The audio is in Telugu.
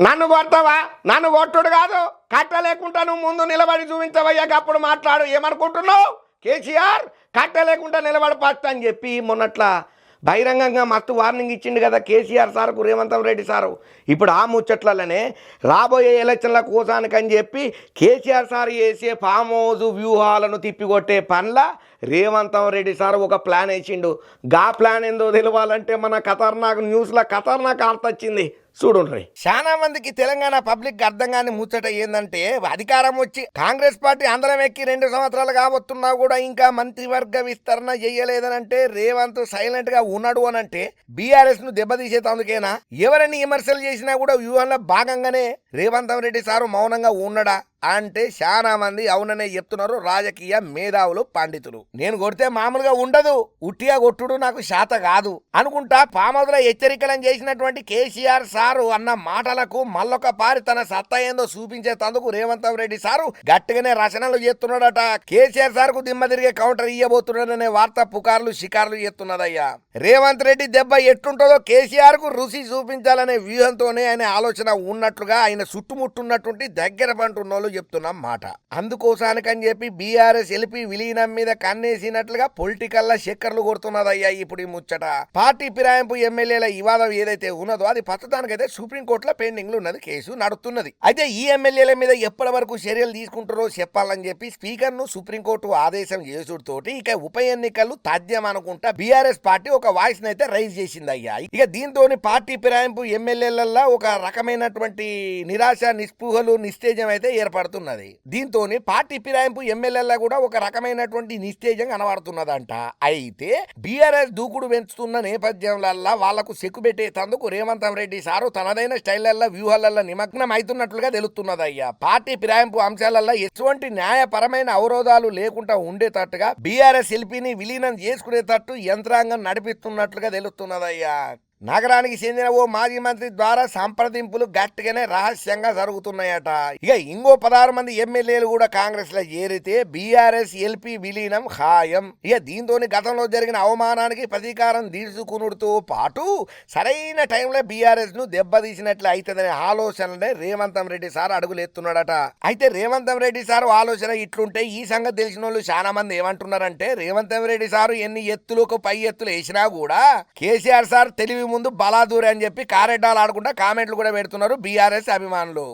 నన్ను కొడతావా? నన్ను కొట్టుడు కాదు, కట్ట లేకుండా నువ్వు ముందు నిలబడి చూపించవయ్యాక అప్పుడు మాట్లాడు. ఏమనుకుంటున్నావు? కేసీఆర్ కట్ట లేకుండా నిలబడి ఫస్ట్ అని చెప్పి మొన్నట్లా బహిరంగంగా మస్తు వార్నింగ్ ఇచ్చిండు కదా కేసీఆర్ సార్కు రేవంత్ రెడ్డి సారు. ఇప్పుడు ఆ ముచ్చట్లనే రాబోయే ఎలక్షన్ల కోసానికని చెప్పి కేసీఆర్ సార్ చేసే ఫామ్ హౌస్ వ్యూహాలను తిప్పికొట్టే పనుల రేవంత్ రెడ్డి సార్ ఒక ప్లాన్ వేసిండు. గా ప్లాన్ ఏందో తెలవాలంటే మన ఖతర్నాక్ న్యూస్లో ఖతర్నాక్ ఆర్త వచ్చింది చూడుండ్రి. చాలా మందికి తెలంగాణ పబ్లిక్ అర్థం కాని ముచ్చట ఏందంటే, అధికారం వచ్చి కాంగ్రెస్ పార్టీ అందరం ఎక్కి 2 సంవత్సరాలు కాబోతున్నా కూడా ఇంకా మంత్రివర్గ విస్తరణ చేయలేదనంటే రేవంత్ సైలెంట్ గా ఉన్నాడు అనంటే బీఆర్ఎస్ ను దెబ్బతీసేందుకేనా? ఎవరిని విమర్శలు చేసినా కూడా వ్యూహంలో భాగంగానే రేవంత్ రెడ్డి సారు మౌనంగా ఉన్నాడా అంటే చాలా మంది అవుననే చెప్తున్నారు రాజకీయ మేధావులు, పండితులు. నేను కొడితే మామూలుగా ఉండదు, ఉట్టిగా కొట్టుడు నాకు శాత కాదు అనుకుంటా పామదుల హెచ్చరికలను చేసినటువంటి కేసీఆర్ సారు అన్న మాటలకు మళ్ళొక పారి తన సత్తా ఏందో చూపించేందుకు రేవంత్ రెడ్డి సారు గట్టిగానే రచనలు చేస్తున్నాడట. కేసీఆర్ సార్ కు దిమ్మ తిరిగే కౌంటర్ ఇయ్యబోతున్నాడనే వార్త పుకార్లు షికార్లు చేస్తున్నదయ్యా. రేవంత్ రెడ్డి దెబ్బ ఎట్టుంటుందో కేసీఆర్ కు రుచి చూపించాలనే వ్యూహంతోనే ఆయన ఆలోచన ఉన్నట్లుగా ఆయన చుట్టుముట్టున్నటువంటి దగ్గర పంటున్నోళ్ళు చెప్తున్నాం మాట. అందుకోసానికని చెప్పి బీఆర్ఎస్ ఎల్పీ విలీనం మీద కన్నేసినట్లుగా పొలిటికల్ చక్కర్లు కొడుతున్నదయ్యా ఇప్పుడు ఈ ముచ్చట. పార్టీ ఫిరాయింపు ఎమ్మెల్యేల వివాదం ఏదైతే ఉన్నదో అది ప్రస్తుతానికైతే సుప్రీంకోర్టులో పెండింగ్ లో ఉన్నది, కేసు నడుస్తున్నది. అయితే ఈ ఎమ్మెల్యేల మీద ఎప్పటి వరకు చర్యలు తీసుకుంటారో చెప్పాలని చెప్పి స్పీకర్ ను సుప్రీంకోర్టు ఆదేశం చేసుడుతోటి ఇక ఉప ఎన్నికలు తథ్యం అనుకుంటా బీఆర్ఎస్ పార్టీ ఒక వాయిస్ నైతే రైజ్ చేసిందయ్యా. ఇక దీంతో పార్టీ ఫిరాయింపు ఎమ్మెల్యేలలో ఒక రకమైనటువంటి నిరాశ, నిస్పృహలు, నిస్తేజం అయితే ఏర్పడుతున్నది. దీంతో పార్టీ ఫిరాయింపు ఎమ్మెల్యేల కూడా ఒక రకమైనటువంటి నిస్తేజం కనబడుతున్నదంట. అయితే బీఆర్ఎస్ దూకుడు పెంచుతున్న నేపథ్యంలో వాళ్లకు చెక్కు పెట్టేందుకు రేవంత్ రెడ్డి సారు తనదైన స్టైళ్లలో వ్యూహాలలో నిమగ్నం అవుతున్నట్లుగా తెలుస్తున్నదయ్యా. పార్టీ ఫిరాయింపు అంశాలలో ఎటువంటి న్యాయపరమైన అవరోధాలు లేకుండా ఉండేటట్టుగా బీఆర్ఎస్ ఎల్పీని విలీనం చేసుకునేటట్టు యంత్రాంగం నడిపిస్తున్నట్లుగా తెలుస్తున్నదయ్యా. నగరానికి చెందిన ఓ మాజీ మంత్రి ద్వారా సంప్రదింపులు గట్టిగానే రహస్యంగా జరుగుతున్నాయట. ఇక ఇంకో 16 మంది ఎమ్మెల్యేలు కూడా కాంగ్రెస్ లో చేరితే బీఆర్ఎస్ ఎల్పీ విలీనం ఖాయం. ఇక దీంతో గతంలో జరిగిన అవమానానికి ప్రతీకారం తీర్చుకునుడుతో పాటు సరైన టైంలో బీఆర్ఎస్ ను దెబ్బతీసినట్లు అవుతుందనే ఆలోచనలనే రేవంత్ రెడ్డి సార్ అడుగులేస్తున్నాడట. అయితే రేవంత్ రెడ్డి సార్ ఆలోచన ఇట్లుంటే ఈ సంగతి తెలిసిన వాళ్ళు చాలా మంది ఏమంటున్నారంటే, రేవంత్ రెడ్డి సారు ఎన్ని ఎత్తులకు పై ఎత్తులు వేసినా కూడా కేసీఆర్ సార్ తెలివి ముందు బలాదూరి అని చెప్పి కారెడ్డాలు ఆడుకుంటా కామెంట్లు కూడా పెడుతున్నారు బీఆర్ఎస్ అభిమానులు.